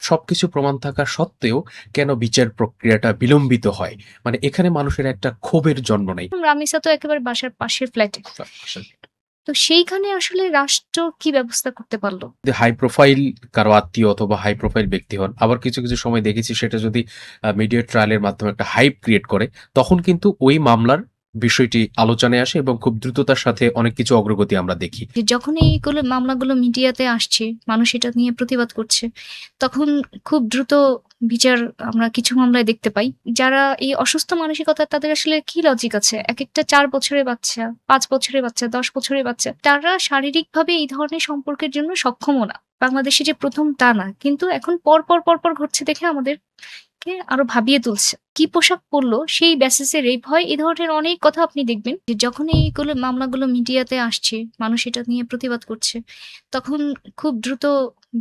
সবকিছু প্রমাণ থাকা সত্ত্বেও কেন বিচার প্রক্রিয়াটা বিলম্বিত হয়? মানে এখানে মানুষের একটা ক্ষোভের জন্ম নেই। রামিসা তো একেবারে বাসার পাশের ফ্ল্যাটে। তো সেইখানে আসলে রাষ্ট্র কি ব্যবস্থা করতে পারল? যদি হাই প্রোফাইল কারো আত্মীয় অথবা হাই প্রোফাইল ব্যক্তি হন, আবার কিছু সময় দেখেছি সেটা যদি মিডিয়া ট্রায়াল এর মাধ্যমে একটা হাইপ ক্রিয়েট করে, তখন কিন্তু ওই মামলার বিষয়টি আলোচনায় আসে এবং খুব দ্রুততার সাথে অনেক কিছু অগ্রগতি আমরা দেখি। যে যখন এইগুলো মামলাগুলো মিডিয়াতে আসছে, মানুষ এটা নিয়ে প্রতিবাদ করছে, তখন খুব দ্রুত বিচার আমরা কিছু মামলায় দেখতে পাই। যারা এই অসুস্থ মানসিকতা তাদের আসলে কি লজিক আছে? একেকটা ৪ বছরের বাচ্চা, ৫ বছরের বাচ্চা, ১০ বছরের বাচ্চা। তারা শারীরিকভাবে এই ধরনের সম্পর্কের জন্য সক্ষমও না। বাংলাদেশে যে ১ম তা না। কিন্তু এখন পরপর ঘটছে দেখে আমাদেরকে আরো ভাবিয়ে তুলছে। কি পোশাক পরলো সেই বেসিসে রেপ হয়, এ ধরনের অনেক কথা আপনি দেখবেন যে যখন এইগুলো মামলাগুলো মিডিয়াতে আসছে, মানুষ এটা নিয়ে প্রতিবাদ করছে, তখন খুব দ্রুত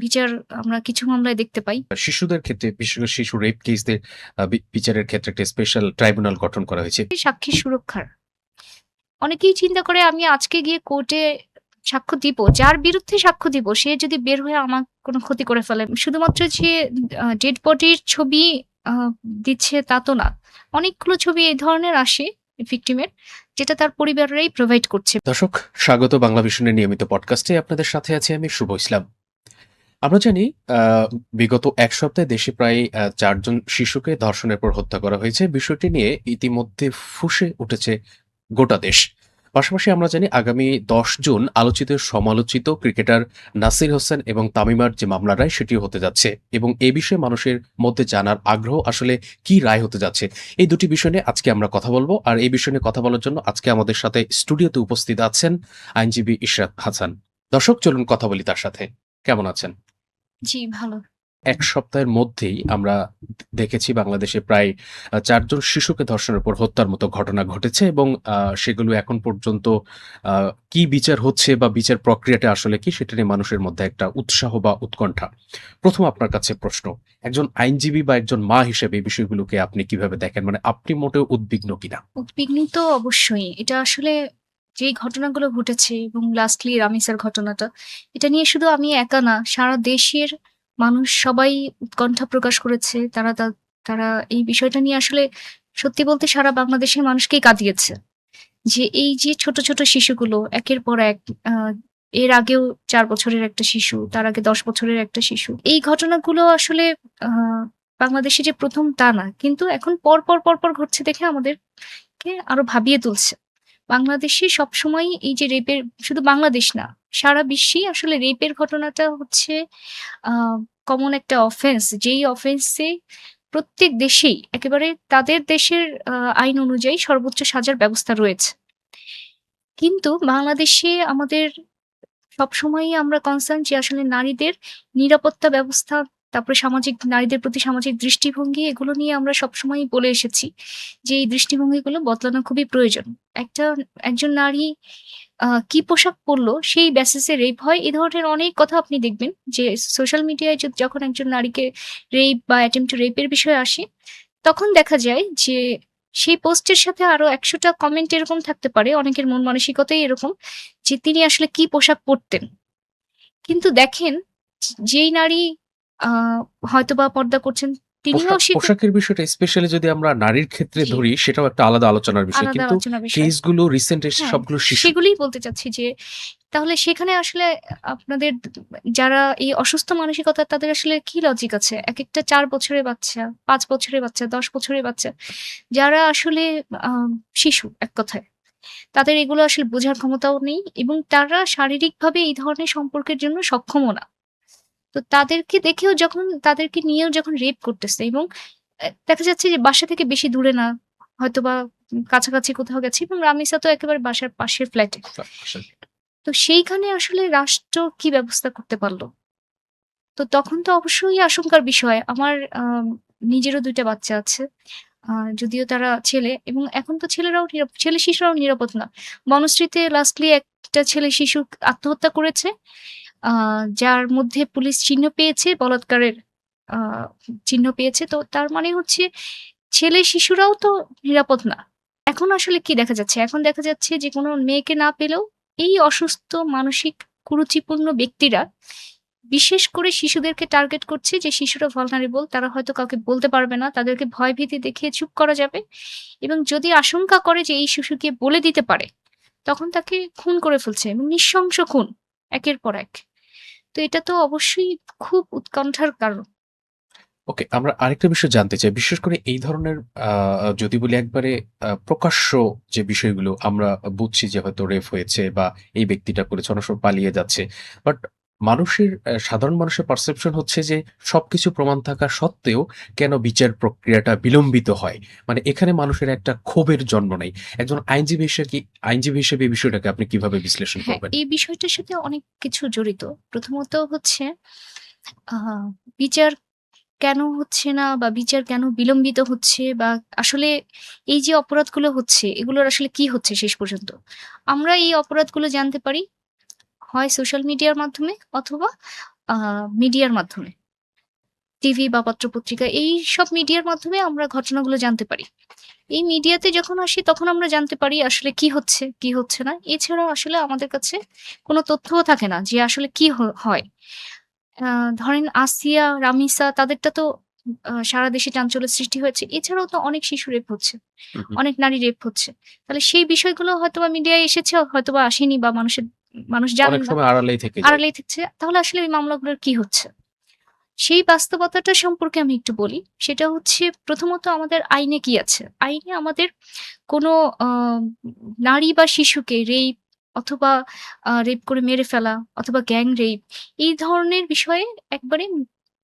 বিচার আমরা কিছু মামলায় দেখতে পাই। শিশুদের ক্ষেত্রে, বিশেষ করে শিশু রেপ কেসদের বিচারের ক্ষেত্রে একটা স্পেশাল ট্রাইব্যুনাল গঠন করা হয়েছে। সাক্ষী সুরক্ষার অনেকেই চিন্তা করে আমি আজকে গিয়ে কোর্টে সাক্ষ্য দিব, যার বিরুদ্ধে সাক্ষ্য দিব সে যদি বের হয়ে আমার কোনো ক্ষতি করে ফেলে, শুধুমাত্র যে ডেড বডির ছবি আহ, দিচ্ছে তা তো না, অনেকগুলো ছবি এই ধরনের আসে ভিকটিমের, যেটা তার পরিবারেই প্রোভাইড করছে। দর্শক, স্বাগত বাংলা ভিশনের নিয়মিত পডকাস্টে। আপনাদের সাথে আছি আমি শুভ ইসলাম। আমরা জানি বিগত এক সপ্তাহে দেশে প্রায় ৪ জন শিশুকে ধর্ষণের পর হত্যা করা হয়েছে। বিষয়টি নিয়ে ইতিমধ্যে ফুঁসে উঠেছে গোটা দেশ। পাশাপাশি আমরা জানি আগামী ১০ জুন আলোচিত সমালোচিত ক্রিকেটার নাসির হোসেন এবং তামিমার যে মামলা রায় সেটিও হতে যাচ্ছে এবং এ বিষয়ে মানুষের মধ্যে জানার আগ্রহ আসলে কি রায় হতে যাচ্ছে। এই দুটি বিষয় নিয়ে আজকে আমরা কথা বলব। আর এই বিষয় নিয়ে কথা বলার জন্য আজকে আমাদের সাথে স্টুডিওতে উপস্থিত আছেন আইনজীবী ইশরাত হাসান। দর্শক, চলুন কথা বলি তার সাথে। কেমন আছেন? জি, ভালো। এক সপ্তাহের মধ্যেই আমরা দেখেছি বাংলাদেশে প্রায় ৪ জন শিশুকে ধর্ষণের পর হত্যার মতো ঘটনা ঘটেছে এবং সেগুলো এখন পর্যন্ত আ কি বিচার হচ্ছে বা বিচার প্রক্রিয়াটা আসলে কি সেটা নিয়ে মানুষের মধ্যে একটা উৎসাহ বা উৎকণ্ঠা। ১ম আপনার কাছে প্রশ্ন, একজন আইনজীবী বা একজন মা হিসেবে এই বিষয়গুলোকে আপনি কিভাবে দেখেন? মানে আপনি মোটেও উদ্বিগ্ন কিনা? উদ্বিগ্ন তো অবশ্যই। এটা আসলে যেই ঘটনাগুলো ঘটেছে এবং লাস্টলি রামিসার ঘটনাটা, এটা নিয়ে শুধু আমি একা না, সারা দেশের মানুষ সবাই উৎকণ্ঠা প্রকাশ করেছে। তারা এই বিষয়টা নিয়ে আসলে সত্যি বলতে সারা বাংলাদেশের মানুষকেই কাঁদিয়েছে। যে এই যে ছোট শিশুগুলো একের পর এক, আ এর আগেও ৪ বছরের একটা শিশু, তার আগে ১০ বছরের একটা শিশু। এই ঘটনাগুলো আসলে আ বাংলাদেশে যে ১ম তা না। কিন্তু এখন পরপর ঘটছে দেখে আমাদেরকে আরো ভাবিয়ে তুলছে। বাংলাদেশে সবসময়ই এই যে রেপের, শুধু বাংলাদেশ না, সারা বিশ্বেই আসলে রেপের ঘটনাটা হচ্ছে আ কমন একটা অফেন্স। যেই অফেন্সে প্রত্যেক দেশেই একেবারে তাদের দেশের আইন অনুযায়ী সর্বোচ্চ সাজার ব্যবস্থা রয়েছে। কিন্তু বাংলাদেশে আমাদের সবসময়ই আমরা কনসার্ন যে আসলে নারীদের নিরাপত্তা ব্যবস্থা, তারপরে নারীদের প্রতি সামাজিক দৃষ্টিভঙ্গি, এগুলো নিয়ে আমরা সবসময়ই বলে এসেছি যে এই দৃষ্টিভঙ্গিগুলো বদলানো খুবই প্রয়োজন। একটা একজন নারী কি পোশাক পরলো সেই বেসিসে রেপ হয়, এ ধরনের অনেক কথা আপনি দেখবেন যে সোশ্যাল মিডিয়ায় যখন একজন নারীকে রেপ বা অ্যাটেম্প্ট টু রেপ এর বিষয় আসে, তখন দেখা যায় যে সেই পোস্টের সাথে আরো ১০০ টা কমেন্ট এরকম থাকতে পারে। অনেকের মন মানসিকতাই এরকম যে তিনি আসলে কি পোশাক পরতেন। কিন্তু দেখেন যেই নারী আ হয়তোবা পর্দা করছেন তিনিও পোশাকের বিষয়টা স্পেশালি যদি আমরা নারীর ক্ষেত্রে জি, ধরি সেটাও একটা আলাদা আলোচনার বিষয়। আলাদা কিন্তু আলোচনার বিষয়। কেসগুলো রিসেন্ট এসে হ্যাঁ, সবগুলো শিশু। সেগুলিই বলতে চাচ্ছি যে তাহলে সেখানে আসলে আপনাদের যারা এই অসুস্থ মানসিকতা তাদের আসলে কি লজিক আছে? একেকটা ৪ বছরের বাচ্চা, ৫ বছরের বাচ্চা, ১০ বছরের বাচ্চা, যারা আসলে আ শিশু এক কথায়। তাদের এগুলো আসলে বোঝার ক্ষমতাও নেই এবং তারা শারীরিকভাবে এই ধরনের সম্পর্কের জন্য সক্ষমও না। তো তাদেরকে দেখেও যখন তাদেরকে নিয়েও যখন রেপ করতেছে এবং দেখা যাচ্ছে যে বাসা থেকে বেশি দূরে না, হয়তোবা কাছাকাছি কোথাও গেছে এবং রামিসা তো একেবারে বাসার পাশের ফ্ল্যাটে। তো সেইখানে আসলে রাষ্ট্র কি ব্যবস্থা করতে পারল? তো তখন তো অবশ্যই আশঙ্কার বিষয়। আমার নিজেরও ২ টা বাচ্চা আছে। আ যদিও তারা ছেলে এবং এখন তো ছেলে শিশুরাও নিরাপদ না। বনশ্রীতে লাস্টলি একটা ছেলে শিশু আত্মহত্যা করেছে। আ যার মধ্যে পুলিশ চিহ্ন পেয়েছে, বলাৎকারের আ চিহ্ন পেয়েছে। তো তার মানে হচ্ছে ছেলে শিশুরাও তো নিরাপদ না। এখন আসলে কি দেখা যাচ্ছে? এখন দেখা যাচ্ছে যে কোনো মেয়েকে না পেলেও এই অসুস্থ মানসিক কুরুচিপূর্ণ ব্যক্তিরা বিশেষ করে শিশুদেরকে টার্গেট করছে যে শিশুরা vulnerable, তারা হয়তো কাউকে বলতে পারবে না। তাদেরকে ভয়ভীতি দেখিয়ে চুপ করা যাবে এবং যদি আশঙ্কা করে যে এই শিশুকে বলে দিতে পারে, তখন তাকে খুন করে ফেলছে এবং নৃশংস খুন একের পর এক। তো এটা তো অবশ্যই খুব উৎকণ্ঠার কারণ। ওকে, আমরা আরেকটা বিষয় জানতে চাই। বিশেষ করে এই ধরনের আ যদি বলি একবারে প্রকাশ্য যে বিষয়গুলো আমরা বুঝছি যে হয়তো রেপ হয়েছে বা এই ব্যক্তিটা করেছে, অনেক সময় পালিয়ে যাচ্ছে। বাট মানুষের সাধারণ মানুষের পারসেপশন হচ্ছে যে সবকিছু প্রমাণ থাকা সত্ত্বেও কেন বিচার প্রক্রিয়াটা বিলম্বিত হয়? মানে এখানে মানুষের একটা ক্ষোভের জন্ম নেই। একজন আইনজীবী হিসেবে এই বিষয়টাকে আপনি কিভাবে বিশ্লেষণ হ্যাঁ, করবেন? এই বিষয়টার সাথে অনেক কিছু জড়িত। প্রথমত হচ্ছে আ বিচার কেন হচ্ছে না বা বিচার কেন বিলম্বিত হচ্ছে বা আসলে এই যে অপরাধগুলো হচ্ছে, এগুলোর আসলে কি হচ্ছে শেষ পর্যন্ত? আমরা এই অপরাধগুলো জানতে পারি হয় সোশ্যাল মিডিয়ার মাধ্যমে অথবা আ মিডিয়ার মাধ্যমে। টিভি বা পত্র-পত্রিকা এইসব মিডিয়ার মাধ্যমে আমরা ঘটনাগুলো জানতে পারি। এই মিডিয়াতে যখন আসি তখন আমরা জানতে পারি আসলে কি হচ্ছে, কি হচ্ছে না। এছাড়া আসলে আমাদের কাছে কোনো তথ্যও থাকে না যে আসলে কি হয়। আ ধরেন আসিয়া, রামিসা তাদেরটা তো সারা দেশে চাঞ্চল্যের সৃষ্টি হয়েছে। এছাড়াও তো অনেক শিশু রেপ হচ্ছে, হু, হু। অনেক নারী রেপ হচ্ছে। তাহলে সেই বিষয়গুলো হয়তোবা মিডিয়ায় এসেছে, হয়তোবা আসেনি বা মানুষ জানেন অনেক না। সময় আড়ালেই থেকে যায়। আড়ালেই থাকছে। তাহলে আসলে এই মামলাগুলোর কি হচ্ছে? সেই বাস্তবতাটা সম্পর্কে আমি একটু বলি। সেটা হচ্ছে প্রথমত আমাদের আইনে কি আছে? আইনে আমাদের কোনো আ নারী বা শিশুকে রেইপ অথবা রেপ করে মেরে ফেলা অথবা গ্যাং রেইপ এই ধরনের বিষয়ে একবারে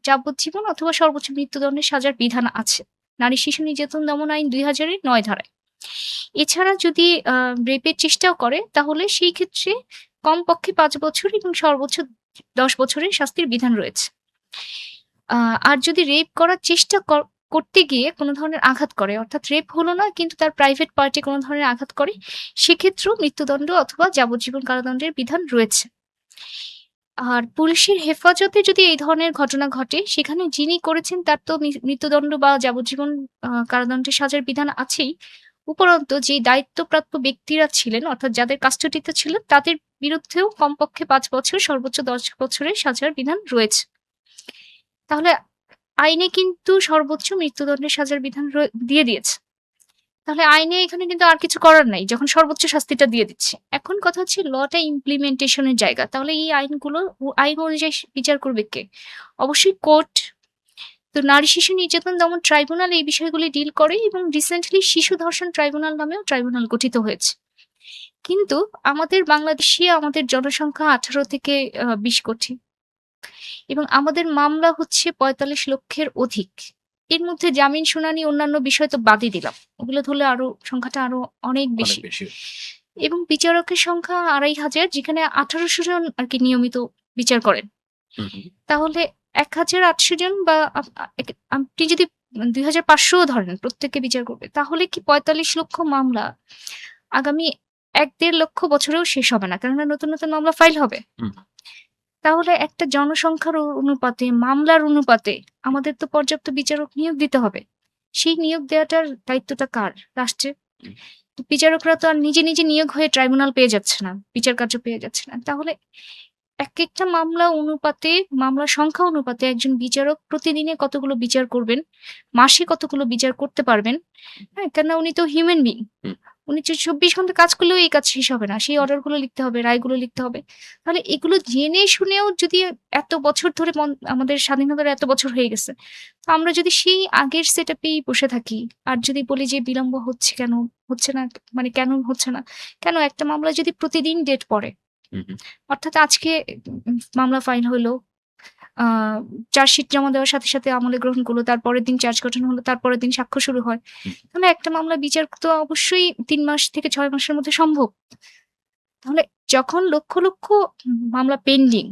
যাবজ্জীবন অথবা সর্বোচ্চ মৃত্যুদণ্ডের সাজার বিধান আছে। নারী শিশু নির্যাতন দমন আইন ২০০০ এর ৯ ধারায়। এছাড়া যদি রেপের চেষ্টাও করে তাহলে সেই ক্ষেত্রে কমপক্ষে ৫ বছর এবং সর্বোচ্চ ১০ বছরের শাস্তির বিধান রয়েছে। আ আর যদি রেপ করার চেষ্টা করতে গিয়ে কোন ধরনের আঘাত করে, অর্থাৎ রেপ হলো না কিন্তু তার প্রাইভেট পার্ট এ কোন ধরনের আঘাত করে, সেক্ষেত্রেও মৃত্যুদণ্ড অথবা যাবজ্জীবন কারাদণ্ডের বিধান রয়েছে। আর পুলিশের হেফাজতে যদি এই ধরনের ঘটনা ঘটে, সেখানে যিনি করেছেন তার তো মৃত্যুদণ্ড বা যাবজ্জীবন কারাদণ্ডের সাজার বিধান আছেই। উপরন্তু যে দায়িত্বপ্রাপ্ত ব্যক্তিরা ছিলেন, অর্থাৎ যাদের কাস্টডিতে ছিলেন, তাদের বিরুদ্ধেও কমপক্ষে ৫ বছর, সর্বোচ্চ ১০ বছরের সাজার বিধান রয়েছে। তাহলে আইনে কিন্তু সর্বোচ্চ মৃত্যুদণ্ডের সাজার বিধান দিয়ে দিয়েছে। তাহলে আইনে এখানে কিন্তু আর কিছু করার নাই। যখন সর্বোচ্চ শাস্তিটা দিয়ে দিচ্ছে। এখন কথা হচ্ছে লটা ইমপ্লিমেন্টেশন এর জায়গা। তাহলে এই আইনগুলো আইন অনুযায়ী বিচার করবে কে? অবশ্যই কোর্ট। তো নারী শিশু নির্যাতন দমন ট্রাইব্যুনাল এই বিষয়গুলি ডিল করে এবং রিসেন্টলি শিশু ধর্ষণ ট্রাইব্যুনাল নামেও ট্রাইব্যুনাল গঠিত হয়েছে। কিন্তু আমাদের বাংলাদেশে আমাদের জনসংখ্যা ১৮ থেকে ২০ কোটি। এবং আমাদের মামলা হচ্ছে ৪৫ লক্ষের অধিক। এর মধ্যে জামিন শুনানি অন্যান্য বিষয় তো বাদই দিলাম। ওগুলো ধরলে সংখ্যাটা আরো অনেক অনেক বেশি। বেশি। এবং বিচারকের সংখ্যা ২৫০০ যেখানে ১৮০০ জন আরকি নিয়মিত বিচার করেন। হু, হু। তাহলে ১৮০০ জন বা আপ আ এক আপনি যদি ২৫০০ ও ধরেন প্রত্যেককে বিচার করবে। তাহলে কি ৪৫ লক্ষ মামলা আগামী ১-১.৫ লক্ষ বছরেও শেষ হবে না। কেননা নতুন, নতুন মামলা ফাইল হবে। হুম। তাহলে একটা জনসংখ্যার অনুপাতে, মামলার অনুপাতে আমাদের তো পর্যাপ্ত বিচারক নিয়োগ দিতে হবে। সেই নিয়োগ দেওয়াটার দায়িত্বটা কার? রাষ্ট্রের। হুম। তো বিচারকরা তো আর নিজে, নিজে নিয়োগ হয়ে ট্রাইব্যুনাল পেয়ে যাচ্ছে না। বিচার কার্য পেয়ে যাচ্ছে না। তাহলে একেকটা মামলা অনুপাতে, মামলার সংখ্যা অনুপাতে একজন বিচারক প্রতিদিনে কতগুলো বিচার করবেন, মাসে কতগুলো বিচার করতে পারবেন, হ্যাঁ? কেননা উনি তো হিউম্যান বিইং। হুম। উনি ২৪ ঘন্টা কাজ করলেও এই কাজ শেষ হবে না। সেই অর্ডার গুলো লিখতে হবে, রায়গুলো লিখতে হবে। তাহলে এগুলো জেনে শুনেও যদি এত বছর ধরে আমাদের স্বাধীনতার এত বছর হয়ে গেছে। তো আমরা যদি সেই আগের সেটআপেই বসে থাকি, আর যদি বলি যে বিলম্ব হচ্ছে কেন? হচ্ছে না মানে কেন হচ্ছে না? কেন একটা মামলা যদি প্রতিদিন ডেট পড়ে, হু, হু। অর্থাৎ আজকে মামলা ফাইল হইলো। আ চার্জশিট জমা দেওয়ার সাথে, সাথে আমলে গ্রহণ করল। তারপরের দিন চার্জ গঠন হলো। তারপরের দিন সাক্ষ্য শুরু হয়। হুম। তাহলে একটা মামলা বিচার তো অবশ্যই ৩ মাস থেকে ৬ মাসের মধ্যে সম্ভব। তাহলে যখন লক্ষ, লক্ষ মামলা পেন্ডিং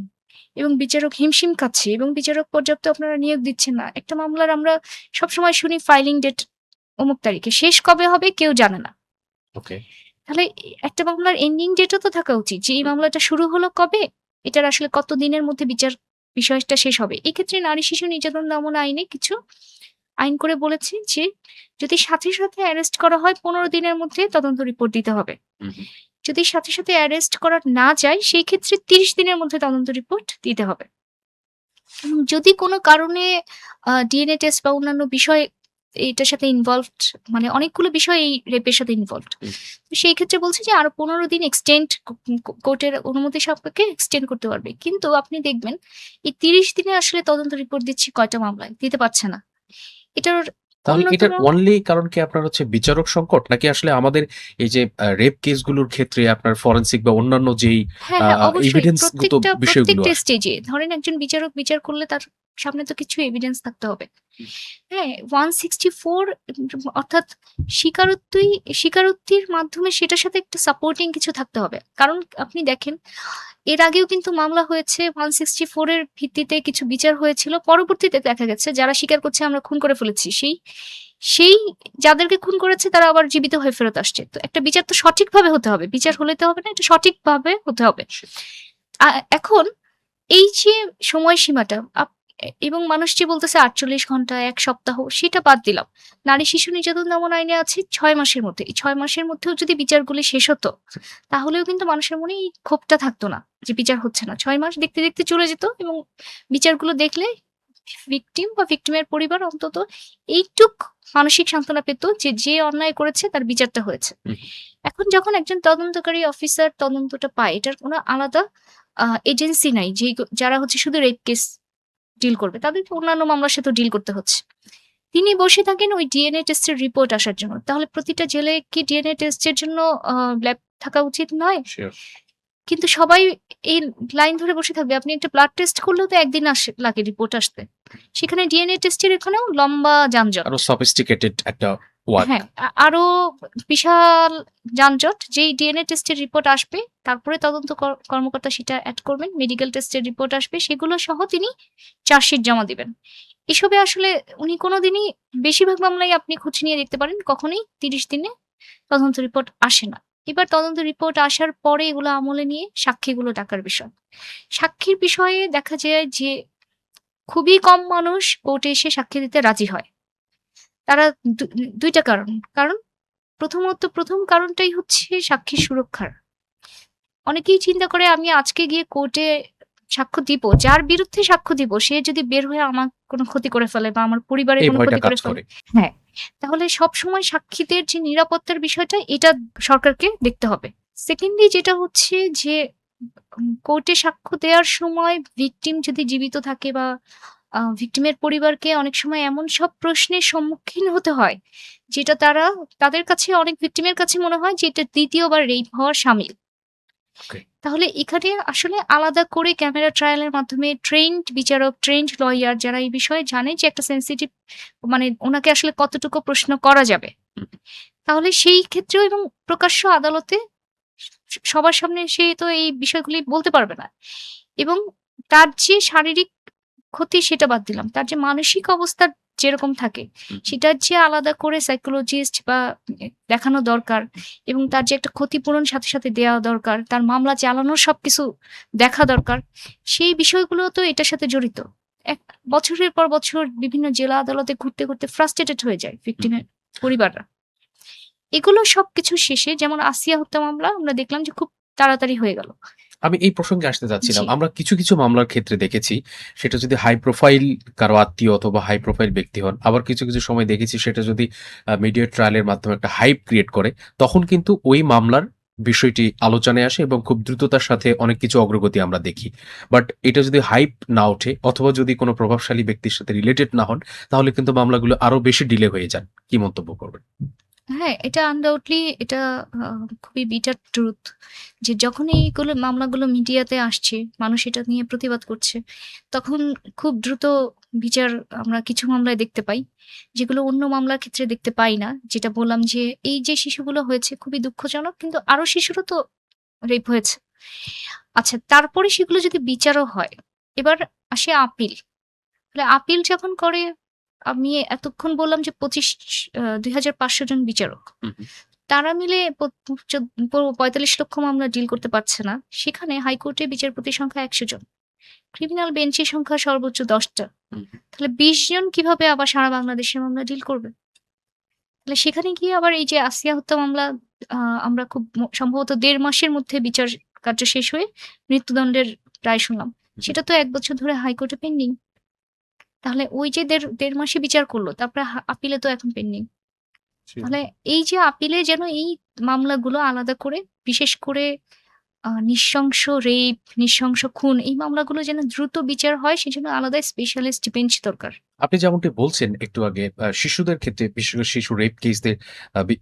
এবং বিচারক হিমশিম খাচ্ছে এবং বিচারক পর্যাপ্ত আপনারা নিয়োগ দিচ্ছেন না। একটা মামলার আমরা সবসময় শুনি ফাইলিং ডেট অমুক তারিখে। শেষ কবে হবে কেউ জানে না। ওকে। তাহলে একটা মামলার এন্ডিং ডেটও তো থাকা উচিত যে এই হুম, মামলাটা শুরু হলো কবে? এটার আসলে কত দিনের মধ্যে বিষয়টা শেষ হবে। এক্ষেত্রে নারী শিশু নির্যাতন দমন আইনে কিছু আইন করে বলেছে যে যদি সাথে, সাথে অ্যারেস্ট করা হয় ১৫ দিনের মধ্যে তদন্ত রিপোর্ট দিতে হবে। হু, হু। যদি সাথে, সাথে অ্যারেস্ট করা না যায় সেই ক্ষেত্রে ৩০ দিনের মধ্যে তদন্ত রিপোর্ট দিতে হবে। যদি কোনো কারণে ডিএনএ টেস্ট বা অন্যান্য বিষয় এটার সাথে ইনভলভড, মানে অনেকগুলো বিষয় এই রেপের সাথে ইনভলভড। হুম। তো সেই ক্ষেত্রে বলছি যে আরো ১৫ দিন এক্সটেন্ড কোর্টের অনুমতি সাপেক্ষে এক্সটেন্ড করতে পারবে। কিন্তু আপনি দেখবেন এই ৩০ দিনে আসলে তদন্ত রিপোর্ট দিচ্ছে কয়টা মামলায়? দিতে পারছে না। এটার তাহলে অন্যতম এটার অনলি কারণ কি আপনার হচ্ছে বিচারক সংকট? নাকি আসলে আমাদের এই যে রেপ কেসগুলোর ক্ষেত্রে আপনার ফরেনসিক বা অন্যান্য যেই হ্যাঁ, আ হ্যাঁ, অবশ্যই। এভিডেন্স গত বিষয়গুলো প্রত্যেকটা আসে? স্টেজে ধরেন একজন বিচারক বিচার করলে তার সামনে তো কিছু এভিডেন্স থাকতে হবে। হুম। হ্যাঁ, 164 অর্থাৎ স্বীকারোক্তির মাধ্যমে সেটার সাথে একটা সাপোর্টিং কিছু থাকতে হবে। কারণ আপনি দেখেন এর আগেও কিন্তু মামলা হয়েছে 164 এর ভিত্তিতে কিছু বিচার হয়েছিল। পরবর্তীতে দেখা গেছে যারা স্বীকার করছে আমরা খুন করে ফেলেছি। সেই যাদেরকে খুন করেছে তারা আবার জীবিত হয়ে ফেরত আসছে। তো একটা বিচার তো সঠিকভাবে হতে হবে। বিচার হলে তো হবে না, এটা সঠিকভাবে হতে হবে। সে আ এখন এই যে সময়সীমাটা এবং মানুষ যে বলতেছে ৪৮ ঘন্টা, ১ সপ্তাহ সেটা বাদ দিলাম। নারী শিশু নির্যাতন দমন আইনে আছে ৬ মাসের মধ্যে। এই ৬ মাসের মধ্যেও যদি বিচারগুলি শেষ হতো, তাহলেও কিন্তু মানুষের মনে এই ক্ষোভটা থাকতো না যে বিচার হচ্ছে না। ৬ মাস দেখতে, দেখতে চলে যেত এবং বিচারগুলো দেখলে ভিকটিম বা ভিকটিমের পরিবার অন্তত এইটুক মানসিক সান্ত্বনা পেত যে, যে অন্যায় করেছে তার বিচারটা হয়েছে। হুম, এখন যখন একজন তদন্তকারী অফিসার তদন্তটা পায়, এটার কোনো আলাদা এজেন্সি নাই যারা হচ্ছে শুধু রেপ কেস ডিল করবে। তাদেরকে অন্যান্য মামলার সাথেও ডিল করতে হচ্ছে। তিনি বসে থাকেন ওই ডিএনএ টেস্টের রিপোর্ট আসার জন্য। তাহলে প্রতিটা জেলে কি ডিএনএ টেস্টের জন্য ল্যাব থাকা উচিত নয়? সিউর। কিন্তু সবাই এই লাইন ধরে বসে থাকবে। আপনি একটা ব্লাড টেস্ট করলেও তো ১ দিন লাগে রিপোর্ট আসতে। সেখানে ডিএনএ টেস্টের এখানেও লম্বা যানজট। আরো সফিস্টিকেটেড একটা ওয়ার্ক। হ্যাঁ, আরো বিশাল যানজট। যেই ডিএনএ টেস্টের রিপোর্ট আসবে, তারপরে তদন্ত কর্মকর্তা সেটা এড করবেন। মেডিকেল টেস্টের রিপোর্ট আসবে, সেগুলো সহ তিনি চার্জশিট জমা দিবেন। এসবে আসলে উনি কোনদিনই বেশিরভাগ মামলাই আপনি খোঁজ নিয়ে দেখতে পারেন, কখনোই ৩০ দিনে তদন্ত রিপোর্ট আসে না। এবার তদন্ত রিপোর্ট আসার পরে এগুলো আমলে নিয়ে সাক্ষীগুলো ডাকার বিষয়। সাক্ষীর বিষয়ে দেখা যায় যে খুবই কম মানুষ কোর্টে এসে সাক্ষী দিতে রাজি হয়। তারা ২ টা কারণ। কারণ প্রথম কারণটাই হচ্ছে সাক্ষীর সুরক্ষার। অনেকেই চিন্তা করে আমি আজকে গিয়ে কোর্টে সাক্ষ্য দিব। যার বিরুদ্ধে সাক্ষ্য দিব সে যদি বের হয়ে আমার কোনো ক্ষতি করে ফেলে বা আমার পরিবারের এই কোনো ভয়টা ক্ষতি কাজ করে ফেলে, করে। হ্যাঁ, তাহলে সবসময় সাক্ষীদের যে নিরাপত্তার বিষয়টা এটা সরকারকে দেখতে হবে। সেকেন্ডলি যেটা হচ্ছে যে কোর্টে সাক্ষ্য দেওয়ার সময় ভিকটিম যদি জীবিত থাকে বা ভিকটিমের পরিবারকে অনেক সময় এমন সব প্রশ্নের সম্মুখীন হতে হয়, যেটা তাদের কাছে অনেক ভিকটিমের কাছে মনে হয় যে এটা ২য় বার রেপ হওয়ার শামিল। ওকে। তাহলে এখানে আসলে আলাদা করে ক্যামেরা ট্রায়াল এর মাধ্যমে ট্রেইনড বিচারক, ট্রেইনড লয়ার যারা এই বিষয়ে জানে যে একটা সেনসিটিভ, মানে উনাকে আসলে কতটুকু প্রশ্ন করা যাবে। হুম, তাহলে সেই ক্ষেত্রেও এবং প্রকাশ্য আদালতে সবার সামনে সে তো এই বিষয়গুলি বলতে পারবে না। এবং তার যে শারীরিক ক্ষতি সেটা বাদ দিলাম। তার যে মানসিক অবস্থা যেরকম থাকে, হুম, সেটার যে আলাদা করে সাইকোলজিস্ট বা দেখানো দরকার এবং তার যে একটা ক্ষতিপূরণ সাথে, সাথে দেওয়া দরকার, তার মামলা চালানোর সবকিছু দেখা দরকার। সেই বিষয়গুলো তো এটার সাথে জড়িত। এক বছরের পর বছর বিভিন্ন জেলা আদালতে ঘুরতে, ঘুরতে ফ্রাস্ট্রেটেড হয়ে যায় হুম। ভিকটিমের পরিবাররা। এগুলো সবকিছু শেষে যেমন আসিয়া হত্যা মামলা আমরা দেখলাম যে খুব তাড়াতাড়ি হয়ে গেল। আমি এই প্রসঙ্গে আসতে জি, চাচ্ছিলাম। আমরা কিছু, কিছু মামলার ক্ষেত্রে দেখেছি সেটা যদি হাই প্রোফাইল কারো আত্মীয় অথবা হাই প্রোফাইল ব্যক্তি হন। আবার কিছু, কিছু সময় দেখেছি সেটা যদি মিডিয়া ট্রায়াল এর মাধ্যমে একটা হাইপ ক্রিয়েট করে, তখন কিন্তু ওই মামলার বিষয়টি আলোচনায় আসে এবং খুব দ্রুততার সাথে অনেক কিছু অগ্রগতি আমরা দেখি। বাট এটা যদি হাইপ না ওঠে অথবা যদি কোনো প্রভাবশালী ব্যক্তির সাথে রিলেটেড না হন, তাহলে কিন্তু মামলাগুলো আরো বেশি ডিলে হয়ে যান। কি মন্তব্য করবেন? হ্যাঁ, এটা আনডাউটলি এটা আ খুবই বিটার ট্রুথ যে যখন এইগুলো মামলাগুলো মিডিয়াতে আসছে, মানুষ এটা নিয়ে প্রতিবাদ করছে, তখন খুব দ্রুত বিচার আমরা কিছু মামলায় দেখতে পাই। যেগুলো অন্য মামলার ক্ষেত্রে দেখতে পাই না। যেটা বললাম যে এই যে শিশুগুলো হয়েছে খুবই দুঃখজনক, কিন্তু আরো শিশুরও তো রেপ হয়েছে। আচ্ছা, তারপরে সেগুলো যদি বিচারও হয়, এবার আসে আপিল। তাহলে আপিল যখন করে, আমি এতক্ষণ বললাম যে ২৫০০ জন বিচারক। হুম, হুম। তারা মিলে ৪৫ লক্ষ মামলা ডিল করতে পারছে না। সেখানে হাইকোর্টে বিচারপতির সংখ্যা ১০০ জন। ক্রিমিনাল বেঞ্চের সংখ্যা সর্বোচ্চ ১০ টা। হুম, হুম। তাহলে ২০ জন কিভাবে আবার সারা বাংলাদেশের মামলা ডিল করবে? তাহলে সেখানে গিয়ে আবার এই যে আসিয়া হত্যা মামলা, আ আমরা খুব সম্ভবত ১.৫ মাসের মধ্যে বিচার কার্য শেষ হয়ে মৃত্যুদণ্ডের রায় শুনলাম। সেটা তো ১ বছর ধরে হাইকোর্টে পেন্ডিং। তাহলে ওই যে দেড় মাসে বিচার করল, তারপরে আপিলে তো এখন পেন্ডিং। জি। তাহলে এই যে আপিলে যেন এই মামলাগুলো আলাদা করে, বিশেষ করে নৃশংস রেপ, নৃশংস খুন এই মামলাগুলো যেন দ্রুত বিচার হয় সেজন্য আলাদা স্পেশালিস্ট বেঞ্চ দরকার। আপনি যেমনটি বলছেন একটু আগে শিশুদের ক্ষেত্রে বিশেষ করে শিশু রেপ কেসদের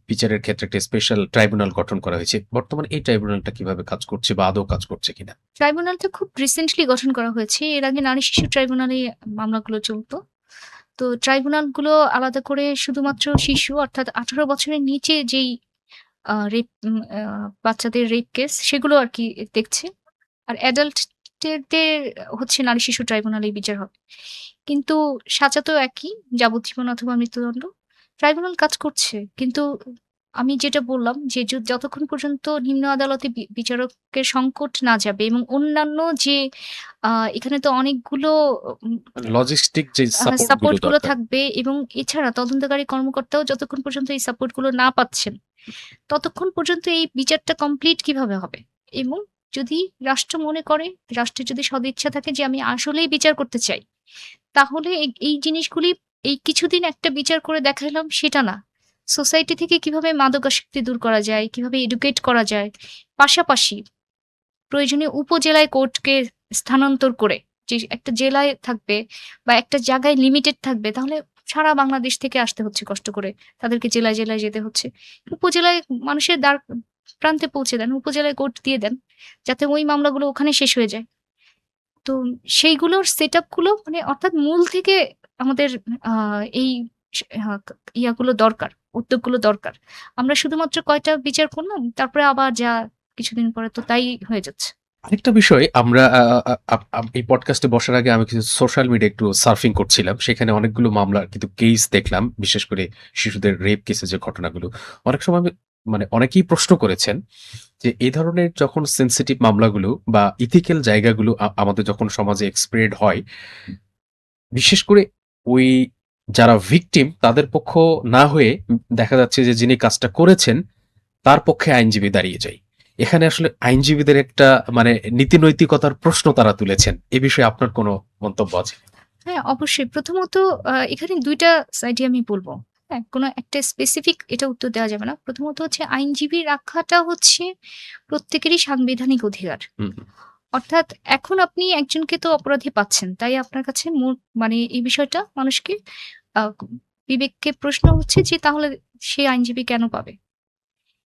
বিচারের ক্ষেত্রে একটা স্পেশাল ট্রাইব্যুনাল গঠন করা হয়েছে। বর্তমানে এই ট্রাইব্যুনালটা কিভাবে কাজ করছে বা আদৌ কাজ করছে কিনা? ট্রাইব্যুনালটা খুব রিসেন্টলি গঠন করা হয়েছে। এর আগে নারী শিশু ট্রাইব্যুনালে মামলাগুলো চলত। তো ট্রাইব্যুনালগুলো আলাদা করে শুধুমাত্র শিশু অর্থাৎ ১৮ বছরের নিচে যেই রেপ বাচ্চাদের রেপ কেস সেগুলো আরকি দেখছে। আর অ্যাডাল্টদের হচ্ছে নারী শিশু ট্রাইব্যুনালেই বিচার হবে। কিন্তু সাজা তো একই, যাবজ্জীবন অথবা মৃত্যুদণ্ড। ট্রাইব্যুনাল কাজ করছে। কিন্তু আমি যেটা বললাম যে যতক্ষণ পর্যন্ত নিম্ন আদালতে বিচারকের সংকট না যাবে এবং অন্যান্য যে আ এখানে তো অনেকগুলো উম মানে লজিস্টিক যে সাপোর্ট গুলো সাপোর্ট গুলো দরকার। থাকবে এবং এছাড়া তদন্তকারী কর্মকর্তাও যতক্ষণ পর্যন্ত এই সাপোর্ট গুলো না পাচ্ছেন, ততক্ষণ পর্যন্ত এই বিচারটা কমপ্লিট কিভাবে হবে? এবং যদি রাষ্ট্র মনে করে, রাষ্ট্রের যদি সদিচ্ছা থাকে যে আমি আসলেই বিচার করতে চাই, তাহলে এই জিনিসগুলি এই কিছুদিন একটা বিচার করে দেখাইলাম সেটা না। সোসাইটি থেকে কিভাবে মাদকাসক্তি দূর করা যায়, কিভাবে এডুকেট করা যায়, পাশাপাশি প্রয়োজনীয় উপজেলায় কোর্টকে স্থানান্তর করে যে একটা জেলায় থাকবে বা একটা জায়গায় লিমিটেড থাকবে তাহলে সারা বাংলাদেশ থেকে আসতে হচ্ছে কষ্ট করে। তাদেরকে জেলায়, জেলায় যেতে হচ্ছে। উপজেলায় মানুষের দ্বার প্রান্তে পৌঁছে দেন। উপজেলায় কোর্ট দিয়ে দেন। যাতে ওই মামলাগুলো ওখানে শেষ হয়ে যায়। তো সেইগুলোর সেটআপ গুলো মানে অর্থাৎ মূল থেকে আমাদের আ এই স হা ইয়াগুলো দরকার, উদ্যোগগুলো দরকার। আমরা শুধুমাত্র কয়টা বিচার করলাম, তারপরে আবার যা কিছুদিন পরে তো তাই হয়ে যাচ্ছে। আরেকটা বিষয় আমরা আ আ আপ আপ এই পডকাস্টে বসার আগে আমি কিছু সোশ্যাল মিডিয়া একটু সার্ফিং করছিলাম। সেখানে অনেকগুলো মামলার কিন্তু কেস দেখলাম। বিশেষ করে শিশুদের রেপ কেসের যে ঘটনাগুলো। অনেক সময় আমি মানে অনেকেই প্রশ্ন করেছেন যে এই ধরনের যখন সেনসিটিভ মামলাগুলো বা ইথিক্যাল জায়গাগুলো আমাদের যখন সমাজে এক্সপ্রেড হয়, বিশেষ করে ওই যারা ভিকটিম তাদের পক্ষ না হয়ে দেখা যাচ্ছে যে যিনি কাজটা করেছেন তার পক্ষে আইনজীবী দাঁড়িয়ে যায়। এখানে আসলে আইনজীবীদের একটা মানে নীতি-নৈতিকতার প্রশ্ন তারা তুলেছেন। এ বিষয়ে আপনার কোনো মন্তব্য আছে? হ্যাঁ, অবশ্যই। প্রথমত এখানে ২ টা সাইডই আমি বলব। হ্যাঁ? কোন একটা স্পেসিফিক এটা উত্তর দেওয়া যাবে না। প্রথমত হচ্ছে আইনজীবী রাখাটা হচ্ছে প্রত্যেকেরই সাংবিধানিক অধিকার। হুম, হুম। অর্থাৎ এখন আপনি একজনকে তো অপরাধী পাচ্ছেন। তাই আপনার কাছে মানে এই বিষয়টা মানুষকে আ বিবেককে প্রশ্ন হচ্ছে যে তাহলে সে আইনজীবী কেন পাবে?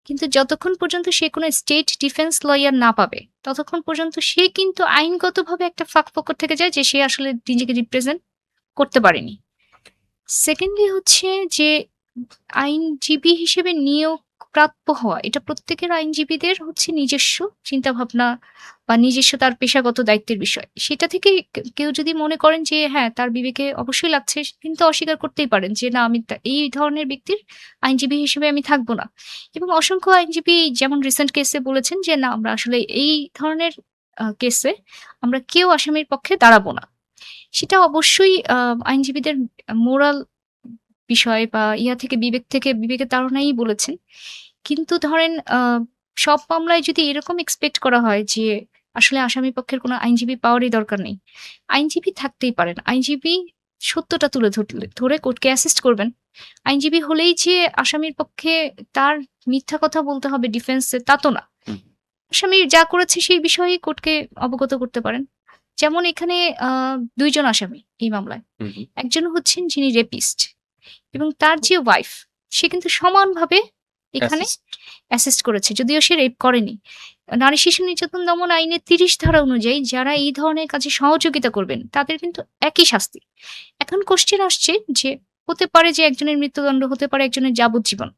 কিন্তু যতক্ষণ পর্যন্ত সে কোনো স্টেট ডিফেন্স লয়ার না পাবে, ততক্ষণ পর্যন্ত সে কিন্তু আইনগতভাবে একটা ফাঁকফোকর থেকে যায় যে সে আসলে নিজেকে রিপ্রেজেন্ট করতে পারেনি। সেকেন্ডলি হচ্ছে যে আইনজীবী হিসেবে নিয়োগ প্রাপ্য হওয়া, এটা প্রত্যেকের আইনজীবীদের হচ্ছে নিজস্ব চিন্তাভাবনা বা নিজস্ব তার পেশাগত দায়িত্বের বিষয়। সেটা থেকে কেউ যদি মনে করেন যে হ্যাঁ, তার বিবেকে অবশ্যই লাগছে, কিন্তু অস্বীকার করতেই পারেন যে না আমি এই ধরনের ব্যক্তির আইনজীবী হিসেবে আমি থাকব না। এবং অসংখ্য আইনজীবী যেমন রিসেন্ট কেসে বলেছেন যে না আমরা আসলে এই ধরনের কেসে আমরা কেউ আসামির পক্ষে দাঁড়াবো না। সেটা অবশ্যই আইনজীবীদের মোরাল বিষয় বা থেকে বিবেকের তাড়নাই বলেছেন। কিন্তু ধরেন সব মামলায় যদি এরকম এক্সপেক্ট করা হয় যে আসলে আসামি পক্ষের কোনো আইনজীবী পাওয়ারই দরকার নেই। আইনজীবী থাকতেই পারেন। আইনজীবী সত্যটা তুলে ধরে কোর্টকে অ্যাসিস্ট করবেন। আইনজীবী হলেই যে আসামির পক্ষে তার মিথ্যা কথা বলতে হবে ডিফেন্সে তা তো না। হুম, আসামি যা করেছে সেই বিষয়ে কোর্টকে অবগত করতে পারেন। যেমন এখানে ২ জন আসামি এই মামলায়। হুম, হুম। একজন হচ্ছেন যিনি রেপিস্ট এবং তার যে ওয়াইফ সে কিন্তু সমানভাবে এখানে অ্যাসিস্ট। অ্যাসিস্ট করেছে। যদিও সে রেপ করেনি। নারী শিশু নির্যাতন দমন আইনের ৩০ ধারা অনুযায়ী যারা এই ধরনের কাজে সহযোগিতা করবেন তাদের কিন্তু একই শাস্তি। এখন কোয়েশ্চেন আসছে যে হতে পারে যে একজনের মৃত্যুদণ্ড হতে পারে একজনের যাবজ্জীবন।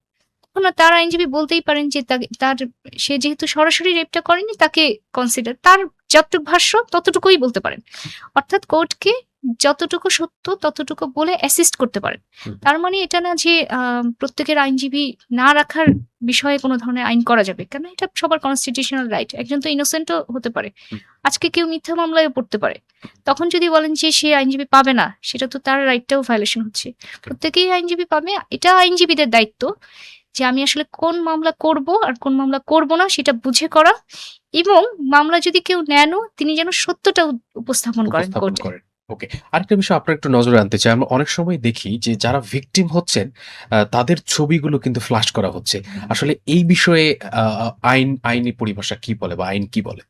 তখন না তার আইনজীবী বলতেই পারেন যে তার সে যেহেতু সরাসরি রেপটা করেনি তাকে কনসিডার তার যতটুকু ভাষ্য ততটুকুই বলতে পারেন। অর্থাৎ কোর্টকে যতটুকু সত্য ততটুকু বলে অ্যাসিস্ট করতে পারেন। হুম, তার মানে এটা না যে প্রত্যেকের আইনজীবী না রাখার বিষয়ে কোন ধরনের আইন করা যাবে। কেন এটা সবার কনস্টিটিউশনাল রাইট। একজন তো ইনোসেন্ট ও হতে পারে। হুম। আজকে কেউ মিথ্যা মামলায়ও পড়তে পারে। তখন যদি বলেন যে সে আইনজীবী পাবে না, সেটা তো তার রাইটটাও ভায়োলেশন হচ্ছে। প্রত্যেকেই আইনজীবী পাবে। এটা আইনজীবীদের দায়িত্ব যে আমি আসলে কোন মামলা করব আর কোন মামলা করব না সেটা বুঝে করা এবং মামলা যদি কেউ নেনও তিনি যেন সত্যটা উপস্থাপন করেন উপস্থাপন কোর্টে। করেন। ওকে। আরেকটা বিষয় আপনার একটু নজরে আনতে চাই। আমরা অনেক সময় দেখি যে যারা ভিকটিম হচ্ছেন তাদের ছবিগুলো কিন্তু ফ্লাশ করা হচ্ছে। আসলে এই বিষয়ে আ আ আইনি পরিভাষা কি বলে বা আইন কি বলে?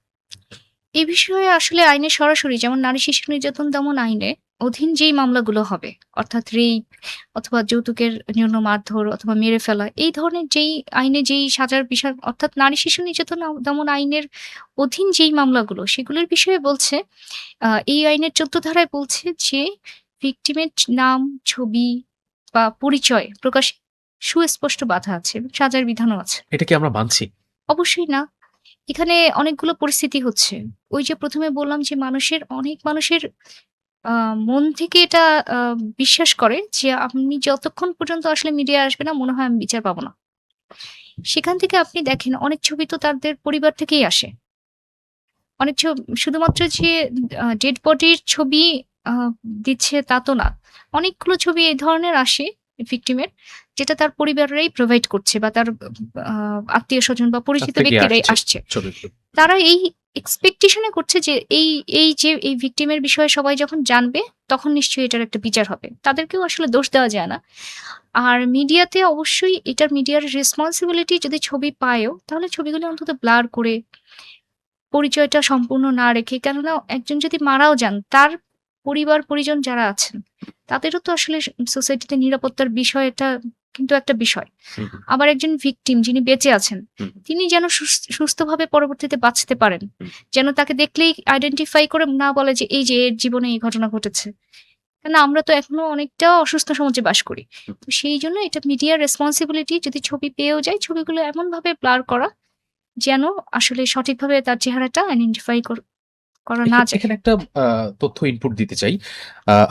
এ বিষয়ে আসলে আইনে সরাসরি যেমন নারী শিশু নির্যাতন দমন আইনে অধীন যেই মামলাগুলো হবে, অর্থাৎ রেপ অথবা যৌতুকের জন্য মারধর অথবা মেরে ফেলা, এই ধরনের যেই আইনে যেই সাজার বিষয়, অর্থাৎ নারী শিশু নির্যাতন দমন আইনের অধীন যেই মামলাগুলো সেগুলোর বিষয়ে বলছে, এই আইনের ১৪ ধারায় বলছে যে ভিকটিমের নাম, ছবি বা পরিচয় প্রকাশে সুস্পষ্ট বাধা আছে এবং সাজার বিধানও আছে। এটা কি আমরা মানছি? অবশ্যই না। এখানে অনেকগুলো পরিস্থিতি হচ্ছে। ওই যে ১ম এ বললাম যে অনেক মানুষের আ মন থেকে এটা আ বিশ্বাস করে যে আপনি যতক্ষণ পর্যন্ত আসলে মিডিয়ায় আসবে না মনে হয় আমি বিচার পাবো না। সেখান থেকে আপনি দেখেন অনেক ছবি তো তাদের পরিবার থেকেই আসে। অনেক শুধুমাত্র যে ডেড বডির ছবি আ দিচ্ছে তা তো না। অনেকগুলো ছবি এই ধরনের আসে ভিকটিমের, যেটা তার পরিবাররাই প্রোভাইড করছে বা তার আ আত্মীয়স্বজন বা কাছ পরিচিত থেকে ব্যক্তিরাই আসছে আসছে। ছবিগুলো। তারা এই এক্সপেকটেশন এ করছে যে এই ভিকটিম এর বিষয়ে সবাই যখন জানবে, তখন নিশ্চয়ই এটার একটা বিচার হবে। তাদেরকেও আসলে দোষ দেওয়া যায় না। আর মিডিয়াতে অবশ্যই এটার মিডিয়ার রেসপনসিবিলিটি, যদি ছবি পায়ও, তাহলে ছবিগুলো অন্তত ব্লার করে পরিচয়টা সম্পূর্ণ না রেখে, কেননা একজন যদি মারাও যান, তার পরিবার-পরিজন যারা আছেন, তাদেরও তো আসলে সোসাইটিতে নিরাপত্তার বিষয়টা কিন্তু একটা বিষয়। হুম, হুম, আবার একজন ভিকটিম যিনি বেঁচে আছেন, হুম, তিনি যেন সুস্থভাবে পরবর্তীতে বাঁচতে পারেন। হুম। যেন তাকে দেখলেই আইডেন্টিফাই করে না বলে যে, এই যে এর জীবনে এই ঘটনা ঘটেছে। কেন আমরা তো এখনো অনেকটা অসুস্থ সমাজে বাস করি। তো সেইজন্য এটা মিডিয়ার রেসপনসিবিলিটি, যদি ছবি পেয়েও যায়, ছবিগুলো এমনভাবে ব্লার করা যেন আসলে সঠিকভাবে তার চেহারাটা আইডেন্টিফাই করা না যায়। এখানে একটা আ তথ্য ইনপুট দিতে চাই।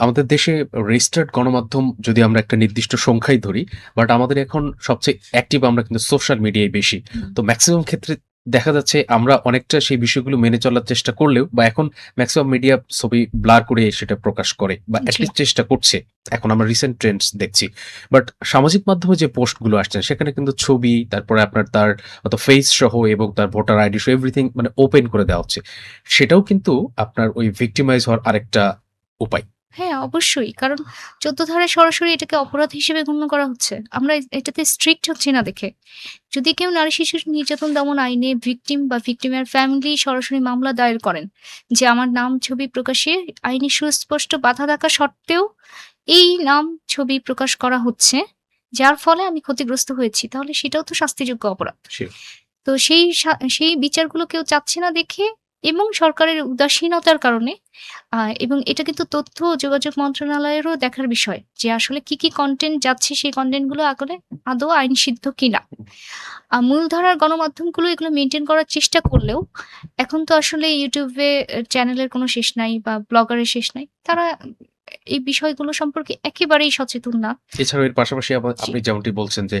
আমাদের দেশে রেজিস্টার্ড গণমাধ্যম যদি আমরা একটা নির্দিষ্ট সংখ্যাই ধরি, বাট আমাদের এখন সবচেয়ে অ্যাক্টিভ আমরা কিন্তু সোশ্যাল মিডিয়ায় বেশি। হুম। তো মেক্সিমাম ক্ষেত্রে দেখা যাচ্ছে আমরা অনেকটা সেই বিষয়গুলো মেনে চলার চেষ্টা করলেও বা এখন মেক্সিমাম মিডিয়া ছবি ব্লার করে সেটা প্রকাশ করে বা জি। এটলিস্ট চেষ্টা করছে। এখন আমরা রিসেন্ট ট্রেন্ডস দেখছি। বাট সামাজিক মাধ্যমে যে পোস্টগুলো আসছে সেখানে কিন্তু ছবি, তারপরে আপনার তার ফেস সহ এবং তার ভোটার আইডি সহ এভরিথিং মানে ওপেন করে দেওয়া হচ্ছে। সেটাও কিন্তু আপনার ওই ভিক্টিমাইজ হওয়ার আরেকটা উপায়। হ্যাঁ, অবশ্যই। কারণ ১৪ ধারায় সরাসরি এটাকে অপরাধ হিসেবে গণ্য করা হচ্ছে। আমরা এটাতে স্ট্রিক্ট হচ্ছি না দেখে। যদি কেউ নারী শিশু নির্যাতন দমন আইনে ভিকটিম বা ভিকটিমের ফ্যামিলি সরাসরি মামলা দায়ের করেন যে আমার নাম, ছবি প্রকাশে আইনি সুস্পষ্ট বাধা থাকা সত্ত্বেও এই নাম, ছবি প্রকাশ করা হচ্ছে, যার ফলে আমি ক্ষতিগ্রস্ত হয়েছি, তাহলে সেটাও তো শাস্তিযোগ্য অপরাধ। শিওর। তো সেই বিচারগুলো কেউ চাচ্ছে না দেখে এবং সরকারের উদাসীনতার কারণে, এবং এটা কিন্তু তথ্য ও যোগাযোগ মন্ত্রণালয়েরও দেখার বিষয় যে আসলে কি কনটেন্ট যাচ্ছে, সেই কনটেন্ট গুলো আসলে আদৌ আইনসিদ্ধ কিনা। মূলধারার গণমাধ্যমগুলো এগুলো মেইনটেইন করার চেষ্টা করলেও এখন তো আসলে YouTube এ চ্যানেলের কোনো শেষ নাই বা ব্লগারের শেষ নাই। তারা এই বিষয়গুলো সম্পর্কে একেবারেই সচেতন না। এছাড়াও এর পাশাপাশি জি। আপনি যেমনটি বলছেন যে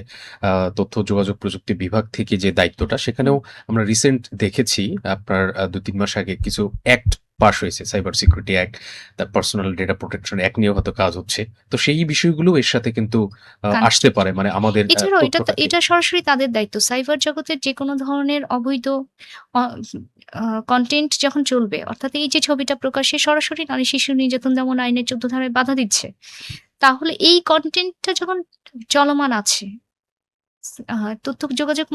তথ্য যোগাযোগ প্রযুক্তি বিভাগ থেকে যে দায়িত্বটা হুম। সেখানেও আমরা রিসেন্ট দেখেছি আপনার ২-৩ মাস আগে কিছু অ্যাক্ট পাস হয়েছে। সাইবার সিকিউরিটি অ্যাক্ট, তার পার্সোনাল ডেটা প্রোটেকশন অ্যাক্ট নিয়েও হয়তো কাজ হচ্ছে। তো সেই বিষয়গুলো এর সাথে কিন্তু আসতে কানেক্টেড। পারে। মানে আমাদের এছাড়াও তথ্যটাকে এটা সরাসরি তাদের দায়িত্ব। সাইবার জগতের যেকোনো ধরনের অবৈধ অ আ কনটেন্ট যখন চলবে, অর্থাৎ এই যে ছবিটা প্রকাশ্যে সরাসরি নারী শিশু নির্যাতন দমন আইনের ১৪ ধারায় বাধা দিচ্ছে। তাহলে এই কনটেন্টটা যখন চলমান আছে, আ তথ্য যোগাযোগ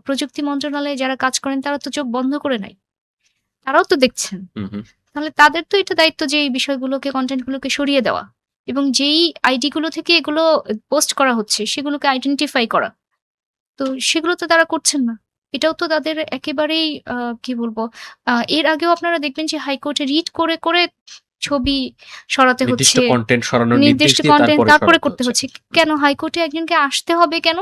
প্রযুক্তি মন্ত্রণালয়ে যারা কাজ করেন তারা তো চোখ বন্ধ করে নাই। তারাও তো দেখছেন। হুম, হুম। তাহলে তাদের তো এটা দায়িত্ব যে এই বিষয়গুলোকে, কনটেন্ট গুলোকে সরিয়ে দেওয়া এবং যেই আইডি গুলো থেকে এগুলো পোস্ট করা হচ্ছে সেগুলোকে আইডেন্টিফাই করা। তো সেগুলো তো তারা করছেন না। এটাও তো তাদের একেবারেই কি বলবো? এর আগেও আপনারা দেখবেন যে হাইকোর্টে রিট করে ছবি সরাতে নির্দিষ্ট হচ্ছে। কনটেন্ট সরানোর নির্দেশ নির্দিষ্ট দিয়ে কনটেন্ট তারপরে তারপরে সরাতে করতে হচ্ছে। হচ্ছে। কেন হাইকোর্টে একজনকে আসতে হবে কেন?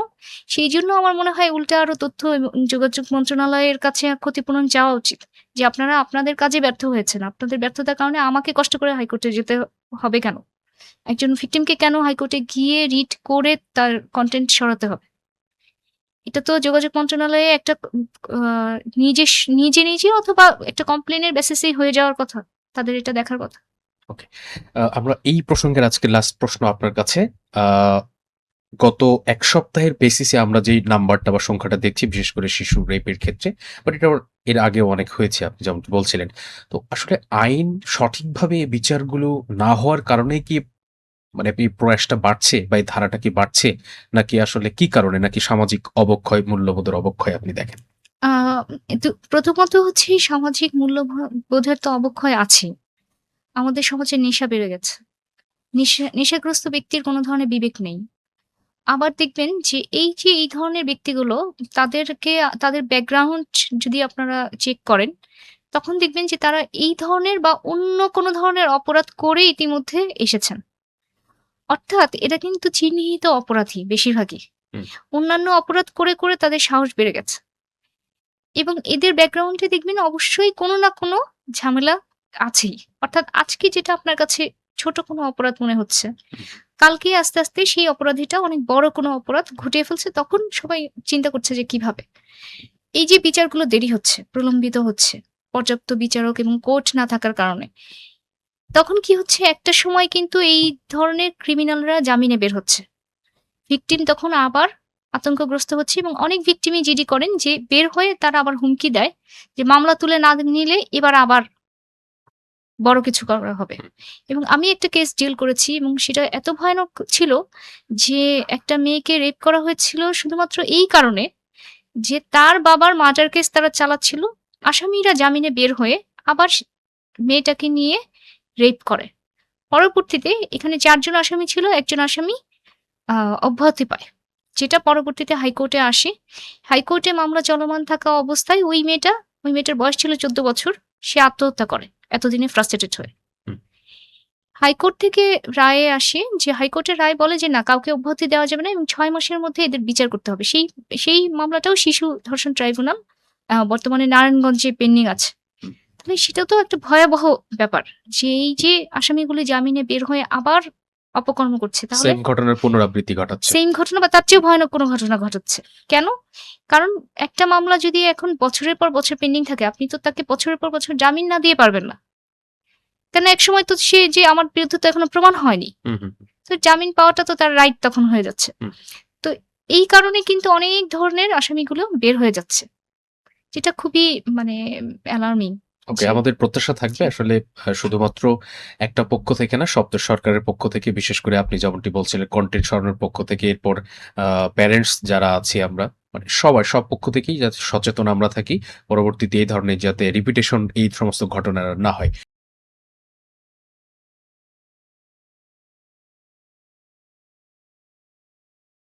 সেইজন্য আমার মনে হয় উল্টা আরো তথ্য এবং যোগাযোগ মন্ত্রণালয়ের কাছে ক্ষতিপূরণ চাওয়া উচিত। যে আপনারা আপনাদের কাজে ব্যর্থ হয়েছেন। আপনাদের ব্যর্থতার কারণে আমাকে কষ্ট করে হাইকোর্টে যেতে হবে কেন? একজন ভিকটিমকে কেন হাইকোর্টে গিয়ে রিট করে তার কনটেন্ট সরাতে হবে? এটা তো যোগাযোগ মন্ত্রণালয়ে একটা আ নিজে অথবা একটা কমপ্লেইন এর বেসিস এই হয়ে যাওয়ার কথা। তাদের এটা দেখার কথা। ওকে। আমরা এই প্রসঙ্গের আজকে লাস্ট প্রশ্ন আপনার কাছে। আ গত ১ সপ্তাহের বেসিসে আমরা যেই নাম্বারটা বা সংখ্যাটা দেখছি বিশেষ করে শিশু রেপের ক্ষেত্রে, বাট এটা এর আগেও অনেক হয়েছে আপনি যেমনটি বলছিলেন। তো আসলে আইন সঠিকভাবে এই বিচারগুলো না হওয়ার কারণেই কি মানে এই প্রয়াসটা বাড়ছে বা এই ধারাটা কি বাড়ছে? নাকি আসলে কি কারণে? নাকি সামাজিক অবক্ষয়, মূল্যবোধের অবক্ষয় আপনি দেখেন? আ প্রথমত হচ্ছে সামাজিক বোধের তো অবক্ষয় আছেই। আমাদের সমাজে নেশা বেড়ে গেছে। নেশাগ্রস্ত ব্যক্তির কোনো ধরনের বিবেক নেই। আবার দেখবেন যে এই ধরনের ব্যক্তিগুলো তাদেরকে তাদের ব্যাকগ্রাউন্ড যদি আপনারা চেক করেন, তখন দেখবেন যে তারা এই ধরনের বা অন্য কোনো ধরনের অপরাধ করে ইতিমধ্যে এসেছেন। অর্থাৎ এরা কিন্তু চিহ্নিত অপরাধী বেশিরভাগই। হুম, অন্যান্য অপরাধ করে তাদের সাহস বেড়ে গেছে। এবং এদের ব্যাকগ্রাউন্ডে দেখবেন অবশ্যই কোনো না কোনো ঝামেলা আছেই। অর্থাৎ আজকে যেটা আপনার কাছে ছোট কোনো অপরাধ মনে হচ্ছে, হুম। কালকে আস্তে সেই অপরাধীটা অনেক বড় কোনো অপরাধ ঘটিয়ে ফেলছে। তখন সবাই চিন্তা করছে যে কিভাবে? এই যে বিচারগুলো দেরি হচ্ছে, প্রলম্বিত হচ্ছে, পর্যাপ্ত বিচারক এবং কোর্ট না থাকার কারণে। তখন কি হচ্ছে একটা সময় কিন্তু এই ধরনের ক্রিমিনালরা জামিনে বের হচ্ছে। ভিকটিম তখন আবার আতঙ্কগ্রস্ত হচ্ছে এবং অনেক ভিকটিমই জিডি করেন যে বের হয়ে তারা আবার হুমকি দেয় যে মামলা তুলে না নিলে এবার আবার বড় কিছু করা হবে। এবং আমি একটা কেস ডিল করেছি এবং সেটা এত ভয়ানক ছিল যে একটা মেয়েকে রেপ করা হয়েছিল শুধুমাত্র এই কারণে যে তার বাবার মার্ডার কেস তারা চালাচ্ছিল। আসামিরা জামিনে বের হয়ে আবার মেয়েটাকে নিয়ে রেপ করে। পরবর্তীতে এখানে ৪ জন আসামি ছিল, ১ জন আসামি অব্যাহতি পায়। যেটা পরবর্তীতে হাইকোর্টে আসে। হাইকোর্টে মামলা চলমান থাকা অবস্থায় ওই মেয়েটার বয়স ছিল ১৪ বছর। সে আত্মহত্যা করে এতদিনে ফ্রাস্ট্রেটেড হয়ে। হুম। হাইকোর্ট থেকে রায়ে আসে যে হাইকোর্টের রায় বলে যে না কাউকে অব্যাহতি দেওয়া যাবে না এবং ৬ মাসের মধ্যে এদের বিচার করতে হবে। সেই মামলাটাও শিশু ধর্ষণ ট্রাইব্যুনাল বর্তমানে নারায়ণগঞ্জে পেন্ডিং আছে। হুম। তাহলে সেটা তো একটা ভয়াবহ ব্যাপার। যে এই যে আসামিগুলো জামিনে বের হয়ে আবার অপকর্ম করছে তাহলে সেম ঘটনার পুনরাবৃত্তি ঘটাচ্ছে। সেইম ঘটনা বা তার চেয়েও ভয়ানক কোনো ঘটনা ঘটাচ্ছে। কেন? কারণ একটা মামলা যদি এখন বছরের পর বছর পেন্ডিং থাকে, আপনি তো তাকে বছরের পর বছর জামিন না দিয়ে পারবেন না। কেন একসময় তো সে যে আমার বিরুদ্ধে তো এখনো প্রমাণ হয়নি। হুম, হুম, তো জামিন পাওয়াটা তো তার রাইট তখন হয়ে যাচ্ছে। হুম। তো এই কারণে কিন্তু অনেক ধরনের আসামিগুলো বের হয়ে যাচ্ছে। যেটা খুবই মানে অ্যালার্মিং ওকে, যে আমাদের প্রত্যাশা থাকবে জি, আসলে শুধুমাত্র একটা পক্ষ থেকে না, সরকারের পক্ষ থেকে, বিশেষ করে আপনি যেমনটি বলছিলেন কনটেন্ট সরানোর পক্ষ থেকে, এরপর প্যারেন্টস যারা আছি আমরা, মানে সব পক্ষ থেকেই যাতে সচেতন আমরা থাকি। পরবর্তীতে এই ধরনের যাতে রিপিটেশন এই সমস্ত ঘটনা আর না হয়।